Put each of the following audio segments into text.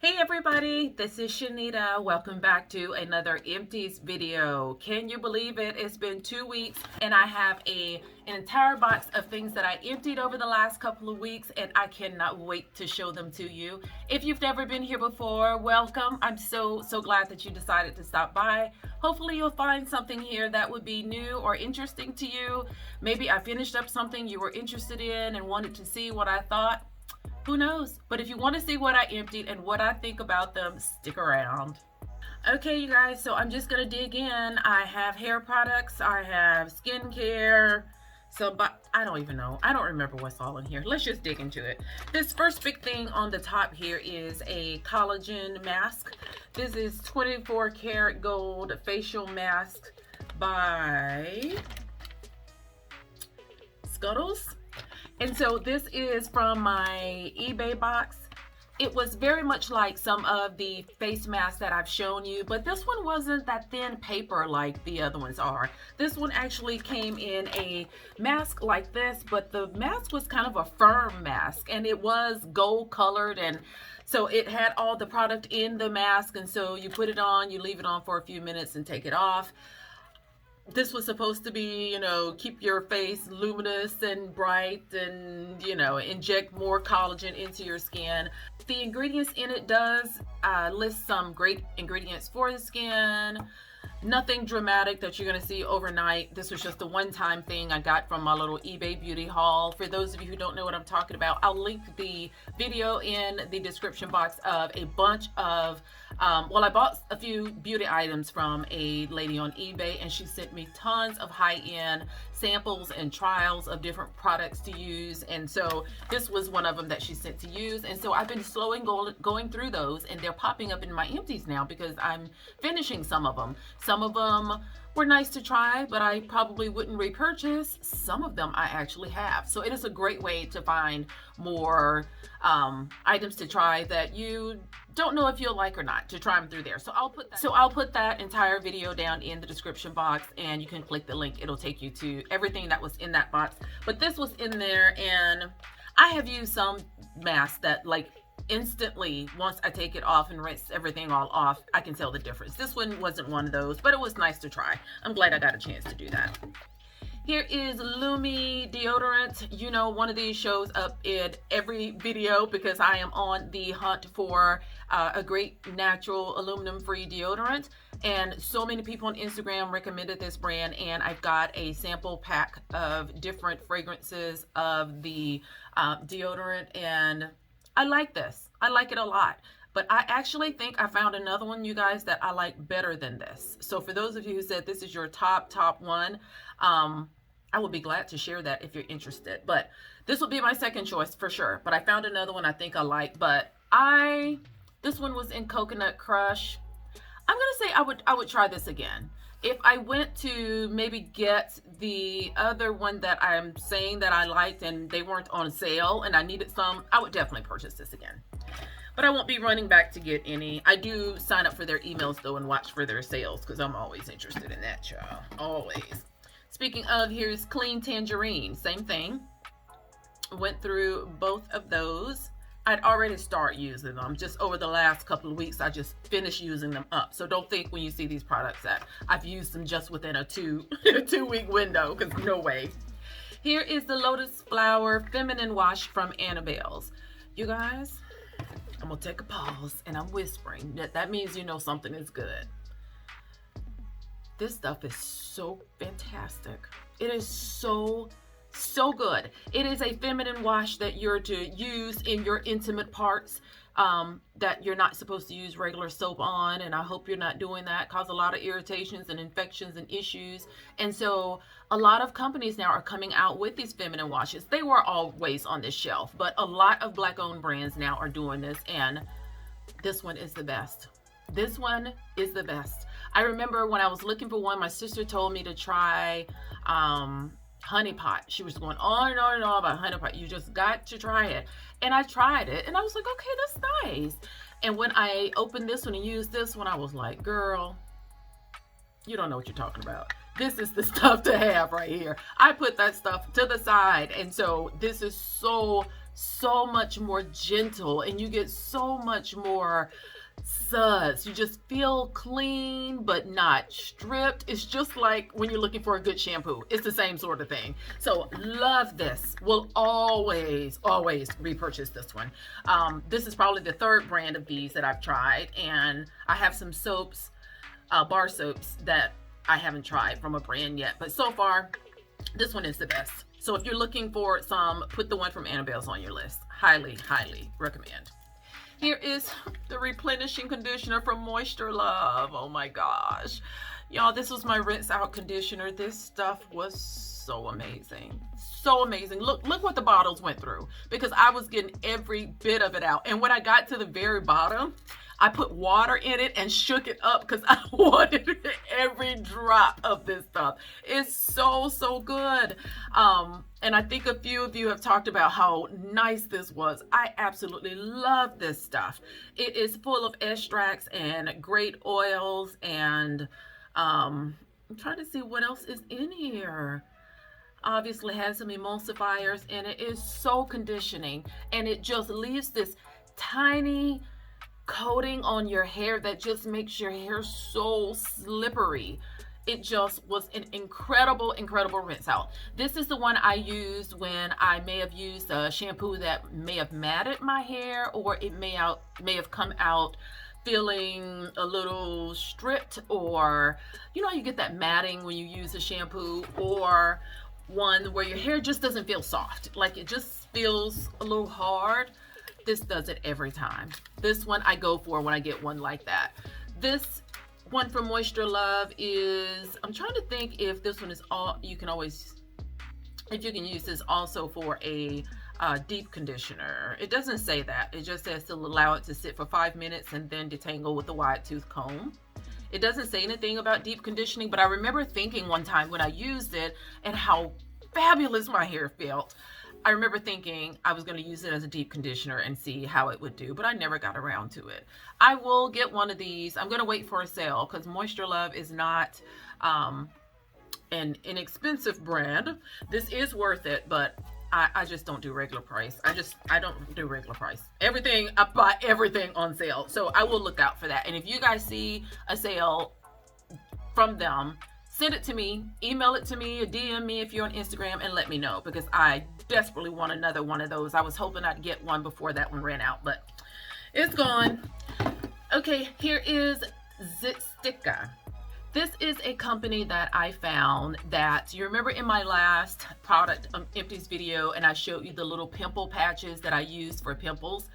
Hey everybody, this is Shanita. Welcome back to another Empties video. Can you believe it? It's been 2 weeks and I have an entire box of things that I emptied over the last couple of weeks, and I cannot wait to show them to you. If you've never been here before, welcome. I'm so glad that you decided to stop by. Hopefully you'll find something here that would be new or interesting to you. Maybe I finished up something you were interested in and wanted to see what I thought. Who knows? But if you want to see what I emptied and what I think about them, stick around. Okay, you guys, so I'm just going to dig in. I have hair products, I have skincare, but I don't even know. I don't remember what's all in here. Let's just dig into it. This first big thing on the top here is a collagen mask. This is 24 karat gold facial mask by Scuttles. And so this is from my eBay box. It was very much like some of the face masks that I've shown you, but this one wasn't that thin paper like the other ones are. This one actually came in a mask like this, but the mask was kind of a firm mask, and it was gold colored, and so it had all the product in the mask, and so you put it on, you leave it on for a few minutes and take it off. This was supposed to be, keep your face luminous and bright and, inject more collagen into your skin. The ingredients in it does list some great ingredients for the skin. Nothing dramatic that you're going to see overnight. This was just a one-time thing I got from my little eBay beauty haul. For those of you who don't know what I'm talking about, I'll link the video in the description box of a bunch of I bought a few beauty items from a lady on eBay, and she sent me tons of high-end samples and trials of different products to use, and so this was one of them that she sent to use. And so I've been slowly going through those, and they're popping up in my empties now because I'm finishing some of them. Some of them were nice to try, but I probably wouldn't repurchase. Some of them I actually have. So it is a great way to find more items to try that you don't know if you'll like or not, to try them through there. So I'll put that entire video down in the description box, and you can click the link. It'll take you to everything that was in that box. But this was in there, and I have used some masks that instantly, once I take it off and rinse everything all off, I can tell the difference. This one wasn't one of those, but it was nice to try. I'm glad I got a chance to do that. Here is Lumi deodorant. One of these shows up in every video because I am on the hunt for a great natural aluminum-free deodorant, and so many people on Instagram recommended this brand, and I've got a sample pack of different fragrances of the deodorant, and I like this. I like it a lot. But I actually think I found another one, you guys, that I like better than this. So for those of you who said this is your top one, I would be glad to share that if you're interested. But this would be my second choice for sure. But I found another one I think I like. But this one was in Coconut Crush. I'm gonna say I would try this again. If I went to maybe get the other one that I'm saying that I liked and they weren't on sale and I needed some, I would definitely purchase this again. But I won't be running back to get any. I do sign up for their emails though and watch for their sales because I'm always interested in that, child. Always. Speaking of, here's Clean Tangerine. Same thing. Went through both of those. I'd already started using them. Just over the last couple of weeks, I just finished using them up. So don't think when you see these products that I've used them just within a two-week window, because no way. Here is the Lotus Flower Feminine Wash from Annabelle's. You guys, I'm going to take a pause, and I'm whispering. That means you know something is good. This stuff is so fantastic. It is so good. It is a feminine wash that you're to use in your intimate parts that you're not supposed to use regular soap on, and I hope you're not doing that. Cause a lot of irritations and infections and issues. And so a lot of companies now are coming out with these feminine washes. They were always on this shelf, but a lot of Black-owned brands now are doing this, and this one is the best. This one is the best. I remember when I was looking for one, my sister told me to try Honey Pot. She was going on and on and on about Honey Pot. You just got to try it. And I tried it, and I was like, okay, that's nice. And when I opened this one and used this one, I was like, girl, you don't know what you're talking about. This is the stuff to have right here. I put that stuff to the side, and so this is so so much more gentle, and you get so much more suds. You just feel clean but not stripped. It's just like when you're looking for a good shampoo. It's the same sort of thing. So love this. Will always repurchase this one. This is probably the third brand of these that I've tried, and I have some soaps, bar soaps, that I haven't tried from a brand yet, but so far this one is the best. So if you're looking for some, put the one from Annabelle's on your list. Highly recommend. Here is the Replenishing conditioner from Moisture Love. Oh my gosh. Y'all, this was my rinse out conditioner. This stuff was so amazing. So amazing. Look what the bottles went through, because I was getting every bit of it out. And when I got to the very bottom, I put water in it and shook it up because I wanted every drop of this stuff. It's so good. And I think a few of you have talked about how nice this was. I absolutely love this stuff. It is full of extracts and great oils, and I'm trying to see what else is in here. Obviously has some emulsifiers in it. It's so conditioning, and it just leaves this tiny coating on your hair that just makes your hair so slippery. It just was an incredible rinse out. This is the one I used when I may have used a shampoo that may have matted my hair, or it may have come out feeling a little stripped, or you know, you get that matting when you use a shampoo, or one where your hair just doesn't feel soft, like it just feels a little hard. This does it every time. This one I go for when I get one like that. This one from Moisture Love is, I'm trying to think if this one is all, you can always, if you can use this also for a deep conditioner. It doesn't say that. It just says to allow it to sit for 5 minutes and then detangle with the wide tooth comb. It doesn't say anything about deep conditioning, but I remember thinking one time when I used it and how fabulous my hair felt. I remember thinking I was going to use it as a deep conditioner and see how it would do, but I never got around to it. I will get one of these. I'm going to wait for a sale because Moisture Love is not an inexpensive brand. This is worth it, but I just don't do regular price. I don't do regular price. Everything, I buy everything on sale. So I will look out for that. And if you guys see a sale from them, send it to me, email it to me, or DM me if you're on Instagram, and let me know, because I desperately want another one of those. I was hoping I'd get one before that one ran out, but it's gone. Okay, here is Zitstica. This is a company that I found that, you remember in my last product empties video, and I showed you the little pimple patches that I use for pimples.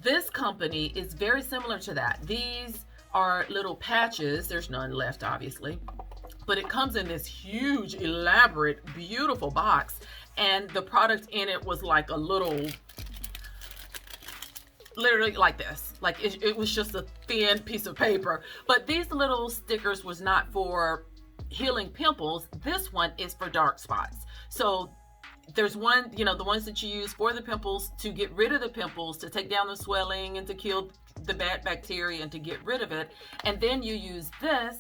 This company is very similar to that. These are little patches. There's none left, obviously. But it comes in this huge, elaborate, beautiful box. And the product in it was like a little, literally like this. Like it was just a thin piece of paper. But these little stickers was not for healing pimples. This one is for dark spots. So there's one, you know, the ones that you use for the pimples, to get rid of the pimples, to take down the swelling and to kill the bad bacteria and to get rid of it. And then you use this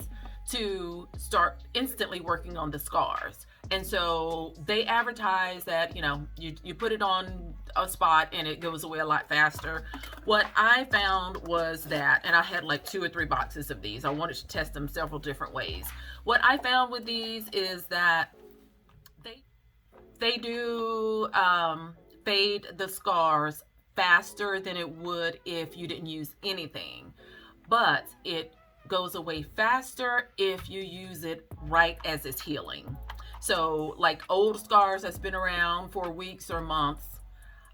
to start instantly working on the scars. And so they advertise that, you know, you put it on a spot and it goes away a lot faster. What I found was that, and I had like 2 or 3 boxes of these. I wanted to test them several different ways. What I found with these is that they do fade the scars faster than it would if you didn't use anything, but it goes away faster if you use it right as it's healing. So like old scars that's been around for weeks or months,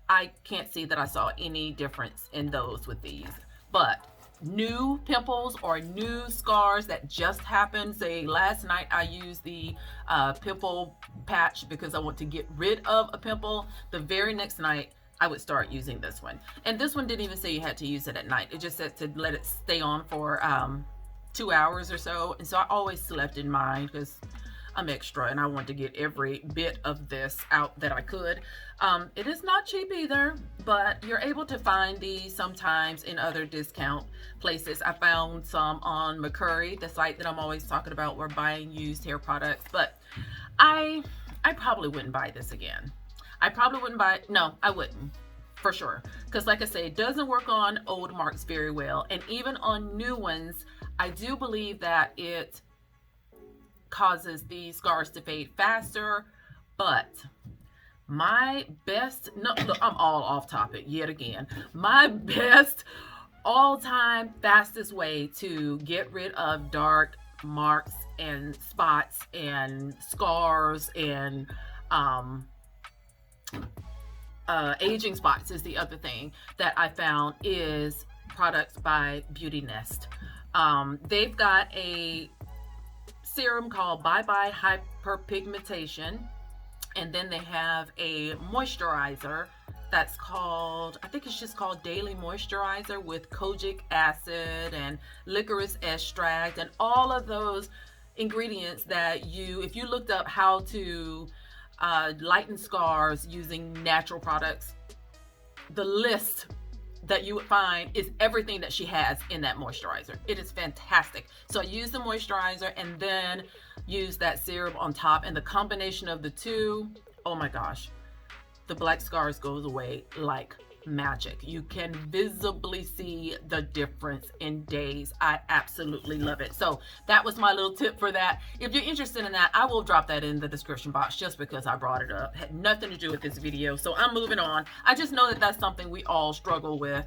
I can't see that I saw any difference in those with these. But new pimples or new scars that just happened, say last night I used the pimple patch because I want to get rid of a pimple, the very next night I would start using this one. And this one didn't even say you had to use it at night. It just said to let it stay on for 2 hours or so. And so I always slept in mine because I'm extra and I want to get every bit of this out that I could. It is not cheap either, but you're able to find these sometimes in other discount places. I found some on McCurry, the site that I'm always talking about where buying used hair products, but I probably wouldn't buy this again. I probably wouldn't buy it. No, I wouldn't. for sure. Because like I say, it doesn't work on old marks very well. And even on new ones, I do believe that it causes the scars to fade faster. But my best, no, I'm all off topic yet again. My best all-time fastest way to get rid of dark marks and spots and scars and aging spots is the other thing that I found is products by Beauty Nest. They've got a serum called Bye Bye Hyperpigmentation, and then they have a moisturizer that's called, I think it's just called Daily Moisturizer, with kojic acid and licorice extract and all of those ingredients that if you looked up how to lighten scars using natural products, the list that you would find is everything that she has in that moisturizer. It is fantastic. So I use the moisturizer and then use that serum on top, and the combination of the two, oh my gosh, the black scars goes away like magic. You can visibly see the difference in days. I absolutely love it. So that was my little tip for that. If you're interested in that, I will drop that in the description box just because I brought it up. It had nothing to do with this video. So I'm moving on. I just know that that's something we all struggle with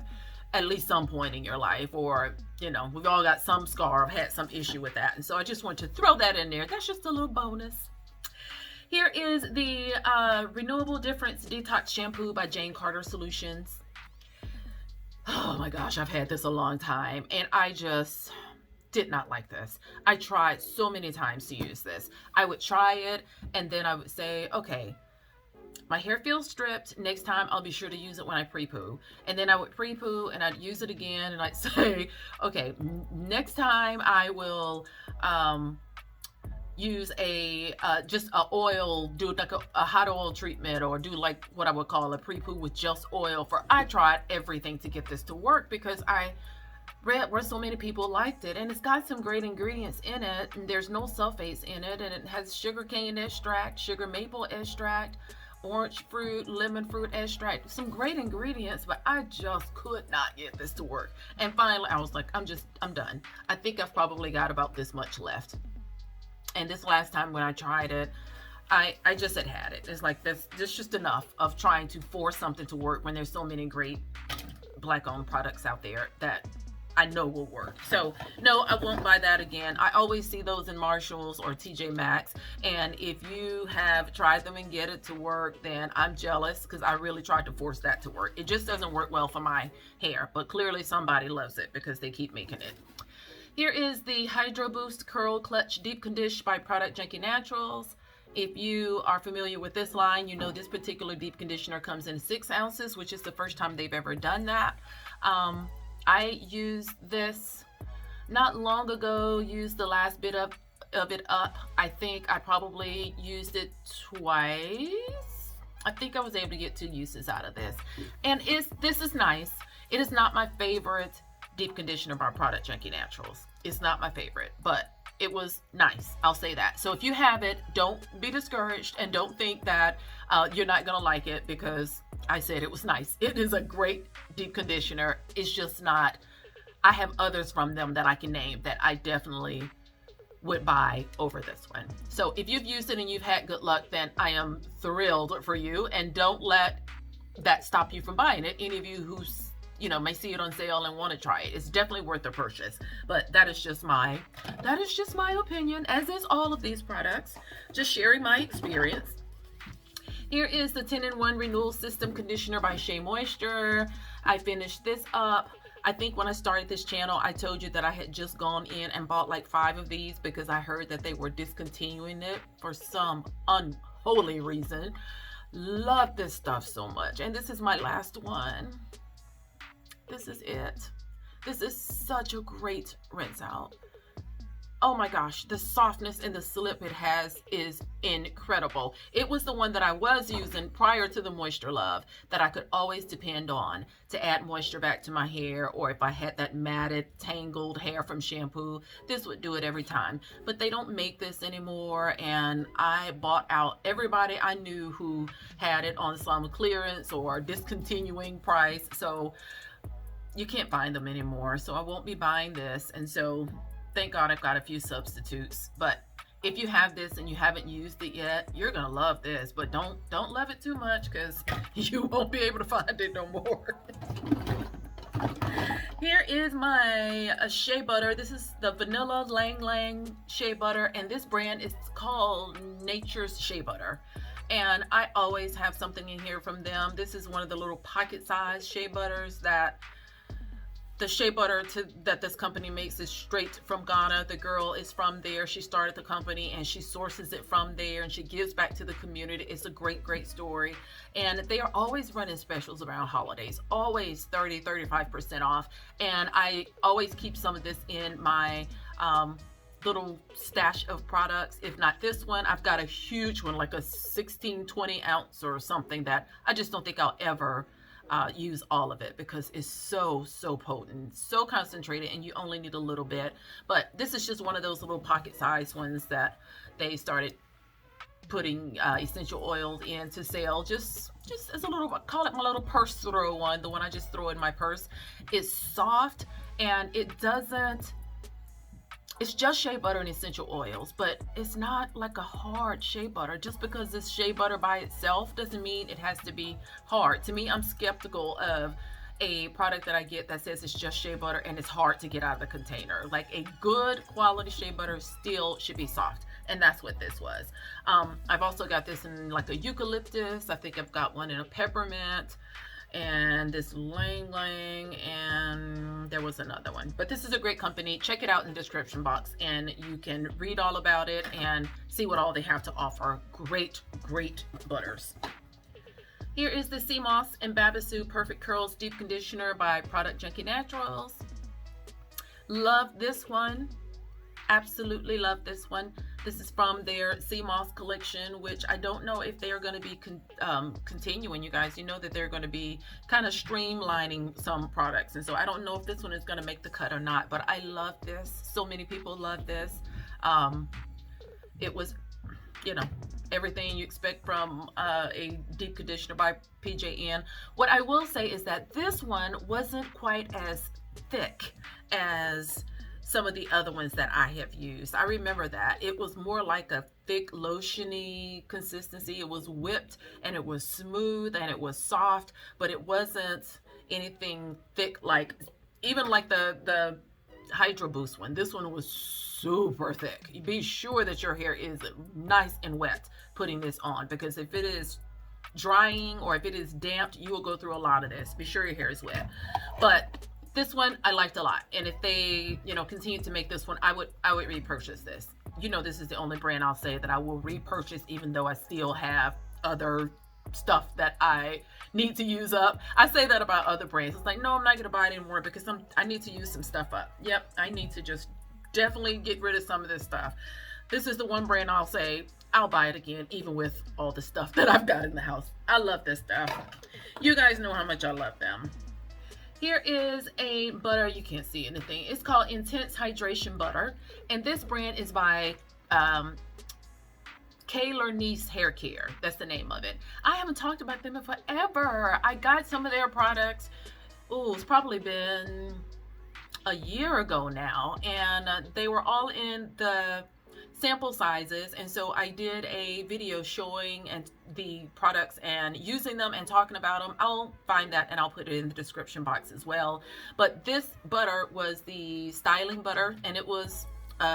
at least some point in your life, or we've all got some scar or had some issue with that. And so I just want to throw that in there. That's just a little bonus. Here is the Renewable Difference Detox Shampoo by Jane Carter Solutions. Oh my gosh, I've had this a long time, and I just did not like this. I tried so many times to use this. I would try it, and then I would say, okay, my hair feels stripped. Next time, I'll be sure to use it when I pre-poo. And then I would pre-poo, and I'd use it again, and I'd say, okay, next time I will use just a oil, do like a hot oil treatment, or do like what I would call a pre-poo with just oil. I tried everything to get this to work because I read where so many people liked it, and it's got some great ingredients in it, and there's no sulfates in it, and it has sugar cane extract, sugar maple extract, orange fruit, lemon fruit extract, some great ingredients, but I just could not get this to work. And finally I was like, I'm done. I think I've probably got about this much left. And this last time when I tried it, I just had it. It's like there's just enough of trying to force something to work when there's so many great black-owned products out there that I know will work. So no, I won't buy that again. I always see those in Marshalls or TJ Maxx, and if you have tried them and get it to work, then I'm jealous, because I really tried to force that to work. It just doesn't work well for my hair, but clearly somebody loves it because they keep making it. Here is the Hydro Boost Curl Clutch Deep Condition by Product Junkie Naturals. If you are familiar with this line, you know this particular deep conditioner comes in 6 ounces, which is the first time they've ever done that. I used this not long ago, used the last bit of it up. I think I probably used it twice. I think I was able to get 2 uses out of this. And this is nice. It is not my favorite deep conditioner by Product Junkie Naturals. It's not my favorite, but it was nice. I'll say that. So if you have it, don't be discouraged, and don't think that you're not gonna like it because I said it was nice. It is a great deep conditioner. It's just not, I have others from them that I can name that I definitely would buy over this one. So if you've used it and you've had good luck, then I am thrilled for you, and don't let that stop you from buying it. Any of you who may see it on sale and want to try it, it's definitely worth the purchase. But that is just my opinion, as is all of these products, just sharing my experience. Here is the 10-in-1 Renewal System Conditioner by Shea Moisture. I finished this up. I think when I started this channel, I told you that I had just gone in and bought like 5 of these because I heard that they were discontinuing it for some unholy reason. Love this stuff so much. And this is my last one. This is it. This is such a great rinse out. Oh my gosh, the softness and the slip it has is incredible. It was the one that I was using prior to the Moisture Love that I could always depend on to add moisture back to my hair, or if I had that matted, tangled hair from shampoo, this would do it every time. But they don't make this anymore, and I bought out everybody I knew who had it on some clearance or discontinuing price. So you can't find them anymore, so I won't be buying this. And so thank God I've got a few substitutes. But if you have this and you haven't used it yet, you're gonna love this, but don't love it too much, because you won't be able to find it no more. Here is my shea butter. This is the vanilla lang lang shea butter, and this brand is called Nature's Shea Butter. And I always have something in here from them. This is one of the little pocket size shea butters that the shea butter that this company makes is straight from Ghana. The girl is from there. She started the company and she sources it from there and she gives back to the community. It's a great, great story. And they are always running specials around holidays, always 30-35% off. And I always keep some of this in my little stash of products. If not this one, I've got a huge one, like a 16-20 ounce or something, that I just don't think I'll ever use all of it, because it's so potent, so concentrated, and you only need a little bit. But this is just one of those little pocket size ones that they started putting essential oils in to sell, just as a little, call it my little purse throw one, the one I just throw in my purse. It's soft, and it doesn't, it's just shea butter and essential oils, but it's not like a hard shea butter. Just because it's shea butter by itself doesn't mean it has to be hard. To me, I'm skeptical of a product that I get that says it's just shea butter and it's hard to get out of the container. Like, a good quality shea butter still should be soft, and that's what this was. I've also got this in like a eucalyptus. I think I've got one in a peppermint, and this lang lang, and there was another one. But this is a great company. Check it out in the description box and you can read all about it and see what all they have to offer. Great butters. Here is the Sea Moss and Babasu Perfect Curls Deep Conditioner by Product Junkie Naturals. Love this one. Absolutely love this one. This is from their Sea Moss collection, which I don't know if they are going to be continuing. You guys, you know that they're going to be kind of streamlining some products, and so I don't know if this one is going to make the cut or not, but I love this. So many people love this. It was, you know, everything you expect from a deep conditioner by PJN. What I will say is that this one wasn't quite as thick as some of the other ones that I have used. I remember that it was more like a thick lotiony consistency. It was whipped and it was smooth and it was soft, but it wasn't anything thick, like even like the Hydro Boost one. This one was super thick. Be sure that your hair is nice and wet putting this on, because if it is drying or if it is damp, you will go through a lot of this. Be sure your hair is wet. But this one I liked a lot, and if they, you know, continue to make this one, I would repurchase this. You know, this is the only brand I'll say that I will repurchase, even though I still have other stuff that I need to use up. I say that about other brands. It's like, no, I'm not gonna buy it anymore because I need to use some stuff up. Yep, I need to just definitely get rid of some of this stuff. This is the one brand I'll say I'll buy it again, even with all the stuff that I've got in the house. I love this stuff. You guys know how much I love them. Here is a butter. You can't see anything. It's called Intense Hydration Butter, and this brand is by Nice Hair Care. That's the name of it. I haven't talked about them in forever. I got some of their products. Oh, it's probably been a year ago now, and they were all in the sample sizes, and so I did a video showing and the products and using them and talking about them. I'll find that and I'll put it in the description box as well. But this butter was the styling butter, and it was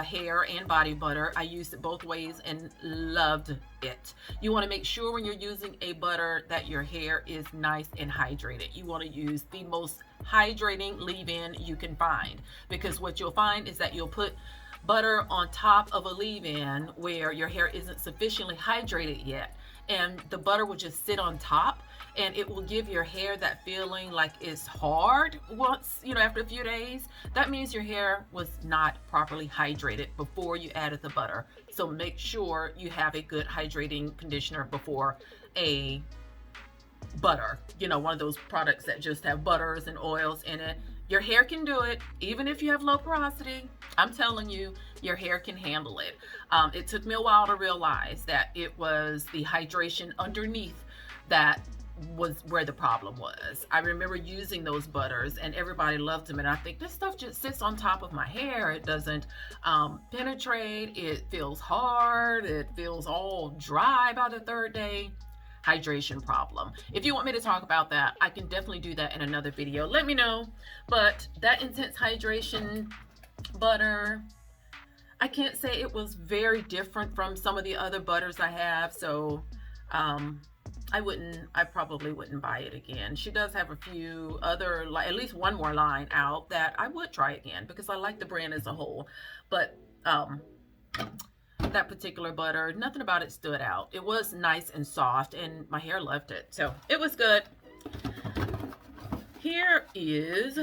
hair and body butter. I used it both ways and loved it. You want to make sure when you're using a butter that your hair is nice and hydrated. You want to use the most hydrating leave-in you can find, because what you'll find is that you'll put butter on top of a leave-in where your hair isn't sufficiently hydrated yet, and the butter will just sit on top, and it will give your hair that feeling like it's hard once, after a few days. That means your hair was not properly hydrated before you added the butter. So make sure you have a good hydrating conditioner before a butter, one of those products that just have butters and oils in it. Your hair can do it, even if you have low porosity. I'm telling you, your hair can handle it. It took me a while to realize that it was the hydration underneath that was where the problem was. I remember using those butters and everybody loved them, and I think this stuff just sits on top of my hair. It doesn't penetrate. It feels hard. It feels all dry by the third day. Hydration problem. If you want me to talk about that, I can definitely do that in another video. Let me know. But that intense hydration butter, I can't say it was very different from some of the other butters I have, so I probably wouldn't buy it again. She does have a few other, like at least one more line out that I would try again because I like the brand as a whole. But that particular butter, nothing about it stood out. It was nice and soft, and my hair loved it, so it was good. Here is,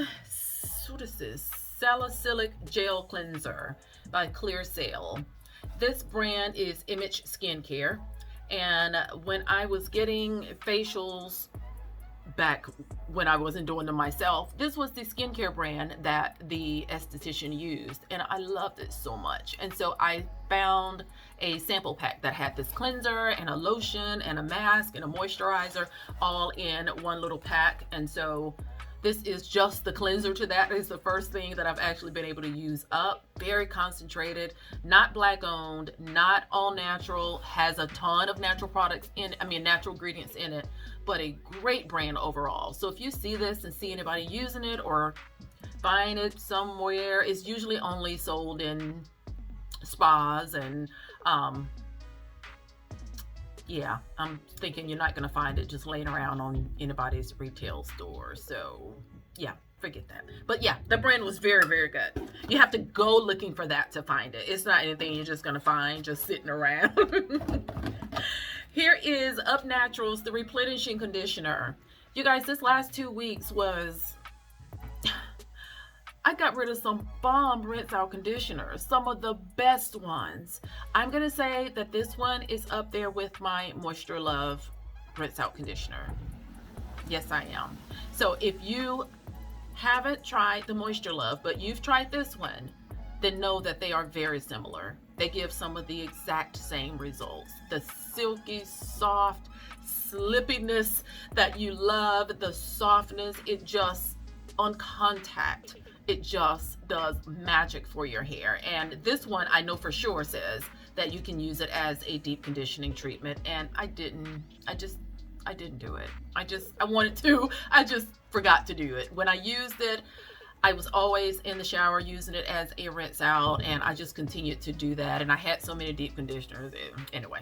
what is this? Salicylic Gel Cleanser by Clear Sale. This brand is Image Skincare, and when I was getting facials back when I wasn't doing them myself, this was the skincare brand that the esthetician used, and I loved it so much. And so I found a sample pack that had this cleanser and a lotion and a mask and a moisturizer all in one little pack. And so this is just the cleanser to that. It's the first thing that I've actually been able to use up. Very concentrated, not black owned, not all natural, has a ton of natural products in, natural ingredients in it, but a great brand overall. So if you see this and see anybody using it or buying it somewhere, it's usually only sold in spas and yeah, I'm thinking you're not going to find it just laying around on anybody's retail store. So yeah, forget that. But yeah, the brand was very, very good. You have to go looking for that to find it. It's not anything you're just going to find just sitting around. Here is Up Naturals, the Replenishing Conditioner. You guys, this last 2 weeks was... I got rid of some bomb rinse out conditioners, some of the best ones. I'm going to say that this one is up there with my Moisture Love rinse out conditioner. Yes, I am. So if you haven't tried the Moisture Love, but you've tried this one, then know that they are very similar. They give some of the exact same results. The silky, soft, slippiness that you love, the softness, it just, on contact, it just does magic for your hair. And this one I know for sure says that you can use it as a deep conditioning treatment, and I didn't do it. I wanted to, I just forgot to do it. When I used it, I was always in the shower using it as a rinse out, and I just continued to do that, and I had so many deep conditioners anyway.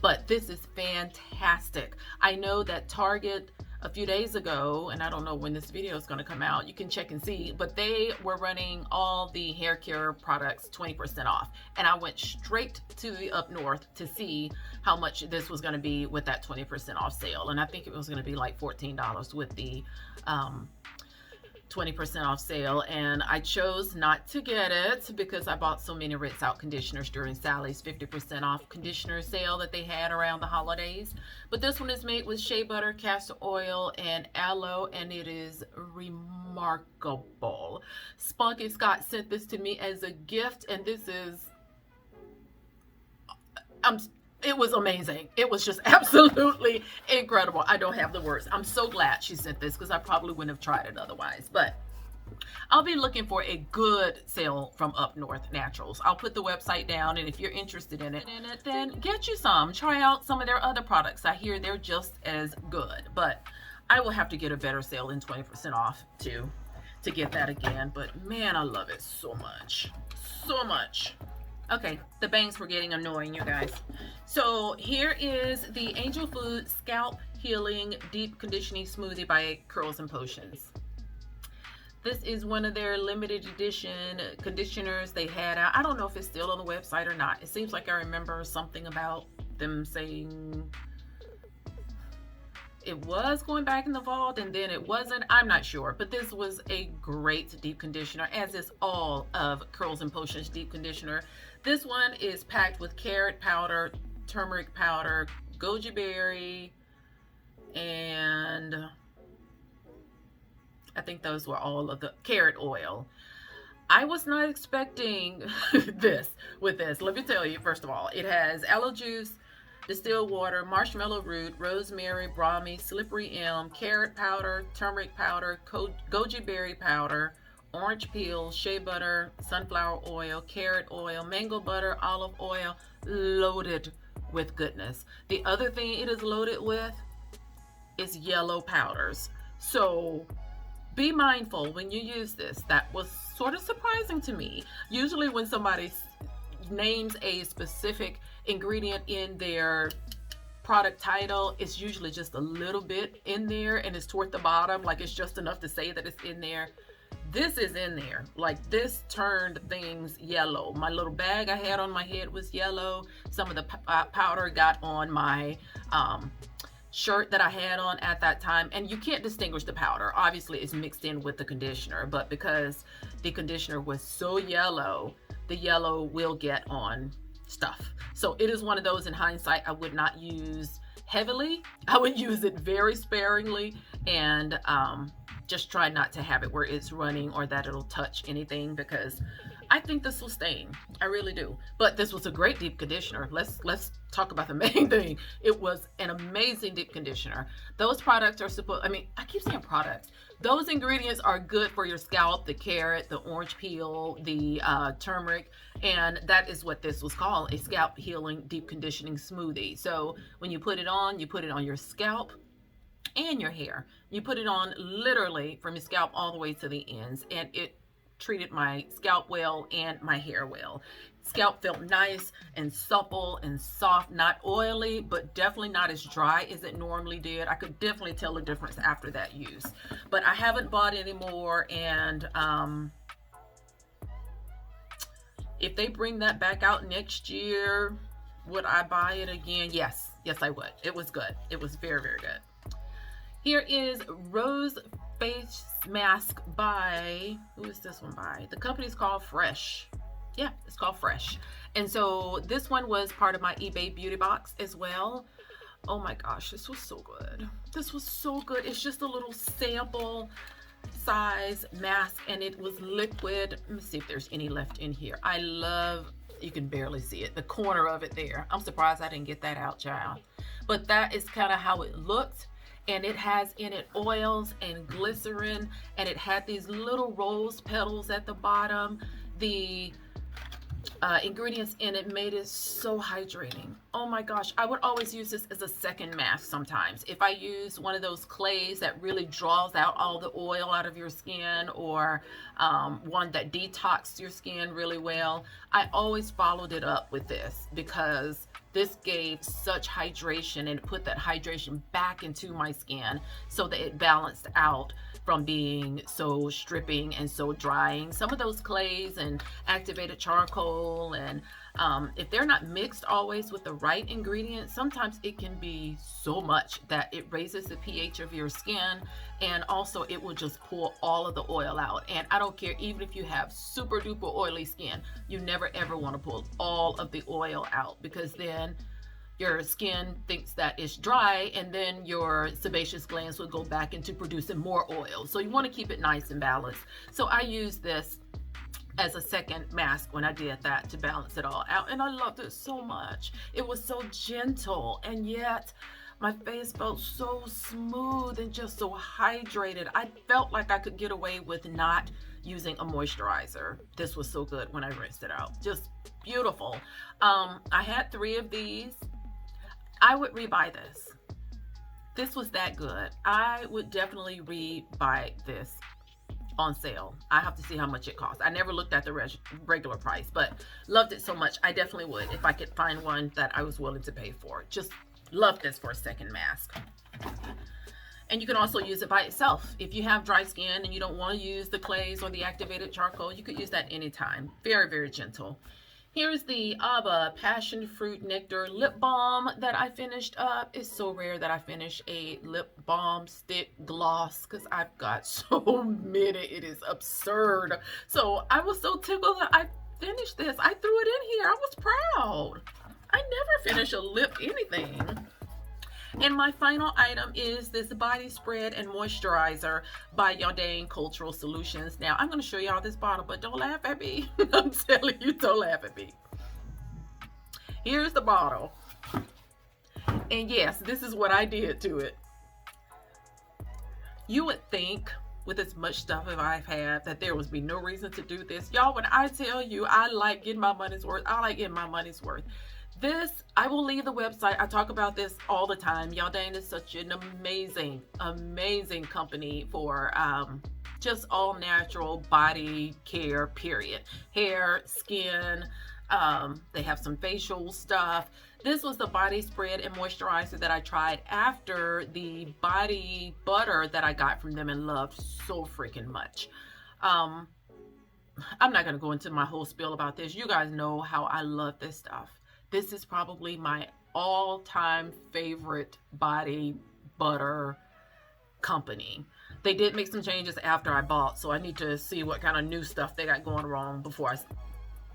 But this is fantastic. I know that Target a few days ago, and I don't know when this video is going to come out, you can check and see, but they were running all the hair care products 20% off, and I went straight to the Up North to see how much this was going to be with that 20% off sale, and I think it was going to be like $14 with the 20% off sale, and I chose not to get it because I bought so many rinse out conditioners during Sally's 50% off conditioner sale that they had around the holidays. But this one is made with shea butter, castor oil, and aloe, and it is remarkable. Spunky Scott sent this to me as a gift, and this is it was amazing. It was just absolutely incredible. I don't have the words. I'm so glad she sent this because I probably wouldn't have tried it otherwise. But I'll be looking for a good sale from Up North Naturals. I'll put the website down, and if you're interested in it, then get you some. Try out some of their other products. I hear they're just as good. But I will have to get a better sale than 20% off to get that again. But man, I love it so much. So much. Okay, the bangs were getting annoying, you guys. So here is the Angel Food Scalp Healing Deep Conditioning Smoothie by Curls and Potions. This is one of their limited edition conditioners they had out. I don't know if it's still on the website or not. It seems like I remember something about them saying it was going back in the vault and then it wasn't. I'm not sure, but this was a great deep conditioner, as is all of Curls and Potions deep conditioner. This one is packed with carrot powder, turmeric powder, goji berry, and I think those were all of the carrot oil. I was not expecting this with this. Let me tell you, first of all, it has aloe juice, distilled water, marshmallow root, rosemary, brahmi, slippery elm, carrot powder, turmeric powder, goji berry powder, orange peel, shea butter, sunflower oil, carrot oil, mango butter, olive oil, loaded with goodness. The other thing it is loaded with is yellow powders. So be mindful when you use this. That was sort of surprising to me. Usually when somebody names a specific ingredient in their product title, it's usually just a little bit in there and it's toward the bottom, like it's just enough to say that it's in there. This is in there. Like, this turned things yellow. My little bag I had on my head was yellow. Some of the powder got on my shirt that I had on at that time, and you can't distinguish the powder. Obviously it's mixed in with the conditioner, but because the conditioner was so yellow, the yellow will get on stuff. So it is one of those, in hindsight, I would not use heavily. I would use it very sparingly, and just try not to have it where it's running or that it'll touch anything, because I think this will stain. I really do. But this was a great deep conditioner. Let's talk about the main thing. It was an amazing deep conditioner. Those products are supposed, I keep saying products. Those ingredients are good for your scalp, the carrot, the orange peel, the turmeric, and that is what this was called, a scalp healing deep conditioning smoothie. So when you put it on your scalp and your hair. You put it on literally from your scalp all the way to the ends, and it treated my scalp well and my hair well. Scalp felt nice and supple and soft, not oily, but definitely not as dry as it normally did. I could definitely tell the difference after that use. But I haven't bought any more, and if they bring that back out next year, would I buy it again? Yes, I would. It was good. It was very, very good. Here is Rose Face Mask by, who is this one by? The company's called Fresh. Yeah, it's called Fresh. And so this one was part of my eBay beauty box as well. Oh my gosh, this was so good. This was so good. It's just a little sample size mask, and it was liquid. Let me see if there's any left in here. I love, you can barely see it, the corner of it there. I'm surprised I didn't get that out, child. But that is kind of how it looked. And it has in it oils and glycerin, and it had these little rose petals at the bottom. The ingredients in it made it so hydrating. Oh my gosh, I would always use this as a second mask sometimes. If I use one of those clays that really draws out all the oil out of your skin, or one that detoxes your skin really well, I always followed it up with this, because this gave such hydration, and it put that hydration back into my skin so that it balanced out from being so stripping and so drying. Some of those clays and activated charcoal, and if they're not mixed always with the right ingredients, sometimes it can be so much that it raises the pH of your skin, and also it will just pull all of the oil out. And I don't care, even if you have super duper oily skin, you never ever want to pull all of the oil out, because then your skin thinks that it's dry, and then your sebaceous glands will go back into producing more oil. So you want to keep it nice and balanced. So I use this as a second mask when I did that, to balance it all out, and I loved it so much. It was so gentle, and yet my face felt so smooth and just so hydrated. I felt like I could get away with not using a moisturizer. This was so good when I rinsed it out. Just beautiful. I had 3 of these. I would rebuy this. This was that good. I would definitely rebuy this on sale. I have to see how much it costs. I never looked at the regular price, but loved it so much. I definitely would if I could find one that I was willing to pay for. Just love this for a second mask. And you can also use it by itself. If you have dry skin and you don't want to use the clays or the activated charcoal, you could use that anytime. Very, very gentle. Here's the Ava Passion Fruit Nectar Lip Balm that I finished up. It's so rare that I finish a lip balm stick gloss because I've got so many. It is absurd. So I was so tickled that I finished this. I threw it in here. I was proud. I never finish a lip anything. And my final item is this body spread and moisturizer by Yardane Cultural Solutions. Now, I'm going to show y'all this bottle, but don't laugh at me. I'm telling you, don't laugh at me. Here's the bottle. And yes, this is what I did to it. You would think with as much stuff as I've had that there would be no reason to do this. Y'all, when I tell you I like getting my money's worth, I like getting my money's worth. This, I will leave the website. I talk about this all the time. Yardane is such an amazing, amazing company for just all natural body care, period. Hair, skin, they have some facial stuff. This was the body spread and moisturizer that I tried after the body butter that I got from them and loved so freaking much. I'm not going to go into my whole spiel about this. You guys know how I love this stuff. This is probably my all-time favorite body butter company. They did make some changes after I bought, so I need to see what kind of new stuff they got going wrong before I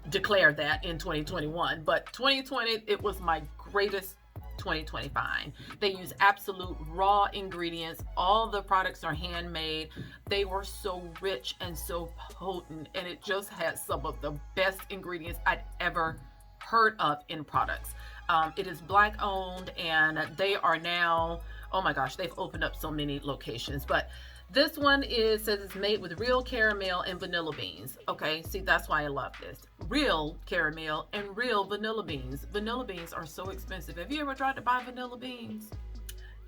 declare that in 2021. But 2020, it was my greatest 2020 find. They use absolute raw ingredients. All the products are handmade. They were so rich and so potent, and it just had some of the best ingredients I'd ever heard of in products. It is Black owned, and they are now, oh my gosh, they've opened up so many locations. But this one says it's made with real caramel and vanilla beans. Okay, see, that's why I love this. Real caramel and real vanilla beans. Vanilla beans are so expensive. Have you ever tried to buy vanilla beans?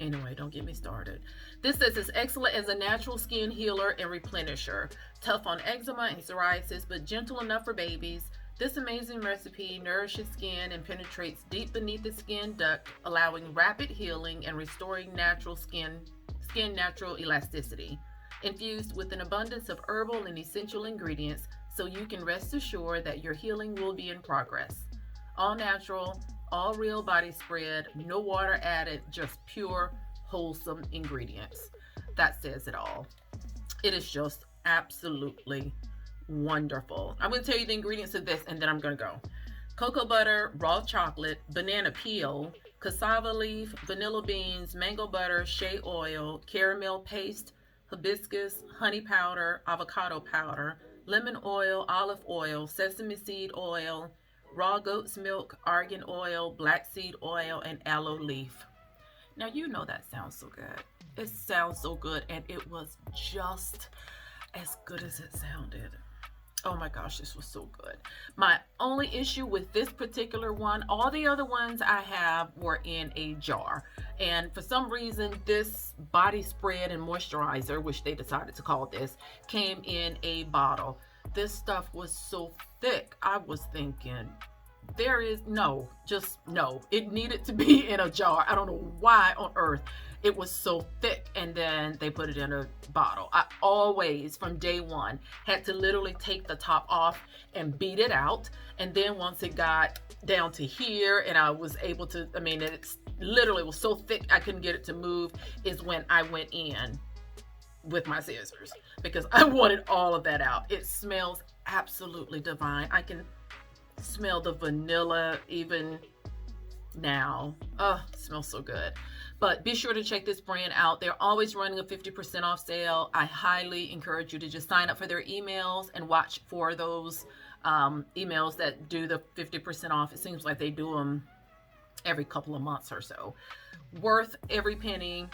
Anyway, don't get me started. This says it's excellent as a natural skin healer and replenisher. Tough on eczema and psoriasis, but gentle enough for babies. This amazing recipe nourishes skin and penetrates deep beneath the skin duct, allowing rapid healing and restoring natural skin natural elasticity. Infused with an abundance of herbal and essential ingredients, so you can rest assured that your healing will be in progress. All natural, all real body spread, no water added, just pure, wholesome ingredients. That says it all. It is just absolutely wonderful. I'm going to tell you the ingredients of this and then I'm going to go. Cocoa butter, raw chocolate, banana peel, cassava leaf, vanilla beans, mango butter, shea oil, caramel paste, hibiscus, honey powder, avocado powder, lemon oil, olive oil, sesame seed oil, raw goat's milk, argan oil, black seed oil, and aloe leaf. Now, you know that sounds so good. It sounds so good, and it was just as good as it sounded. Oh my gosh, this was so good. My only issue with this particular one, all the other ones I have were in a jar. And for some reason, this body spread and moisturizer, which they decided to call this, came in a bottle. This stuff was so thick. I was thinking, there is no, just no. It needed to be in a jar. I don't know why on earth it was so thick, and then they put it in a bottle. I always, from day one, had to literally take the top off and beat it out. And then once it got down to here and I was able to, I mean, it's literally was so thick I couldn't get it to move, is when I went in with my scissors, because I wanted all of that out. It smells absolutely divine. I can smell the vanilla even now. Oh, it smells so good. But be sure to check this brand out. They're always running a 50% off sale. I highly encourage you to just sign up for their emails and watch for those emails that do the 50% off. It seems like they do them every couple of months or so. Worth every penny.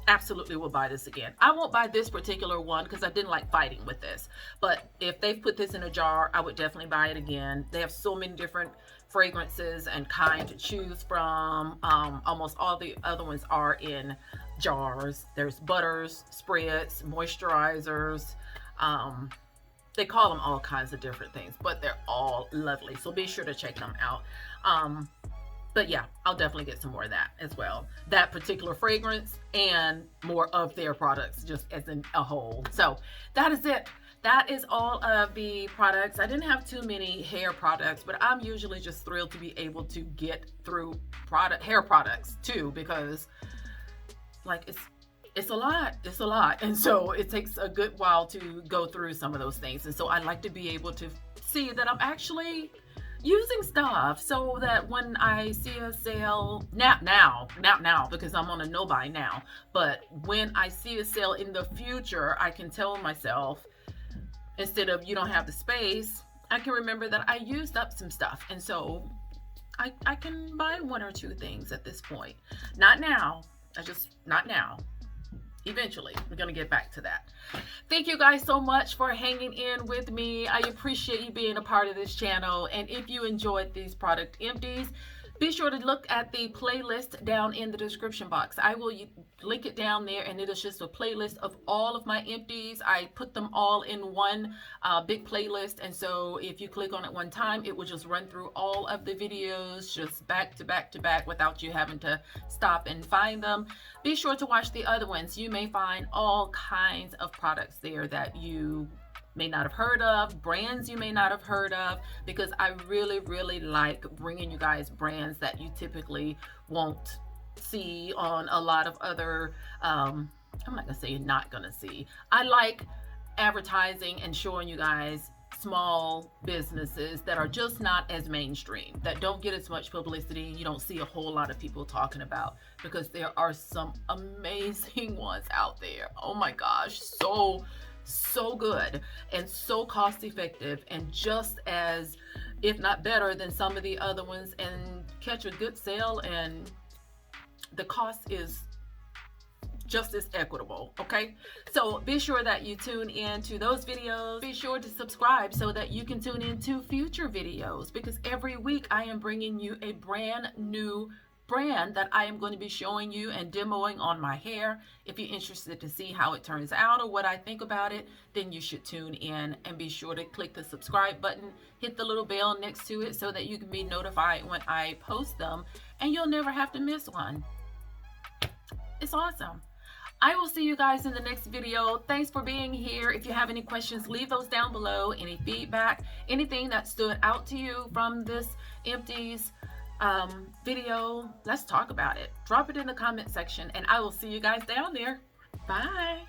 Absolutely will buy this again. I won't buy this particular one because I didn't like fighting with this. But if they've put this in a jar, I would definitely buy it again. They have so many different fragrances and kind to choose from. Almost all the other ones are in jars. There's butters, spreads, moisturizers. They call them all kinds of different things, but they're all lovely. So be sure to check them out. But yeah, I'll definitely get some more of that as well. That particular fragrance and more of their products just as a whole. So that is it. that is all of the products. I didn't have too many hair products, but I'm usually just thrilled to be able to get through hair products too, because like it's a lot, and so it takes a good while to go through some of those things. And so I like to be able to see that I'm actually using stuff, so that when I see a sale, not now because I'm on a no buy now, but when I see a sale in the future, I can tell myself, instead of you don't have the space, I can remember that I used up some stuff. And so I can buy one or two things at this point. Not now. Not now. Eventually, we're going to get back to that. Thank you guys so much for hanging in with me. I appreciate you being a part of this channel. And if you enjoyed these product empties, be sure to look at the playlist down in the description box. I will link it down there, and it is just a playlist of all of my empties. I put them all in one big playlist, and so if you click on it one time, it will just run through all of the videos just back to back to back without you having to stop and find them. Be sure to watch the other ones. You may find all kinds of products there that you may not have heard of, brands you may not have heard of, because I really like bringing you guys brands that you typically won't see on a lot of other, I'm not gonna say you're not gonna see. I like advertising and showing you guys small businesses that are just not as mainstream, that don't get as much publicity, and you don't see a whole lot of people talking about, because there are some amazing ones out there. Oh my gosh, so good and so cost effective, and just as, if not better than, some of the other ones, and catch a good sale, and the cost is just as equitable. Okay, so be sure that you tune in to those videos. Be sure to subscribe so that you can tune into future videos, because every week I am bringing you a brand new brand that I am going to be showing you and demoing on my hair. If you're interested to see how it turns out or what I think about it, then you should tune in, and be sure to click the subscribe button, hit the little bell next to it, so that you can be notified when I post them, and you'll never have to miss one. It's awesome. I will see you guys in the next video. Thanks for being here. If you have any questions, leave those down below. Any feedback, anything that stood out to you from this empties video, let's talk about it. Drop it in the comment section, and I will see you guys down there. Bye.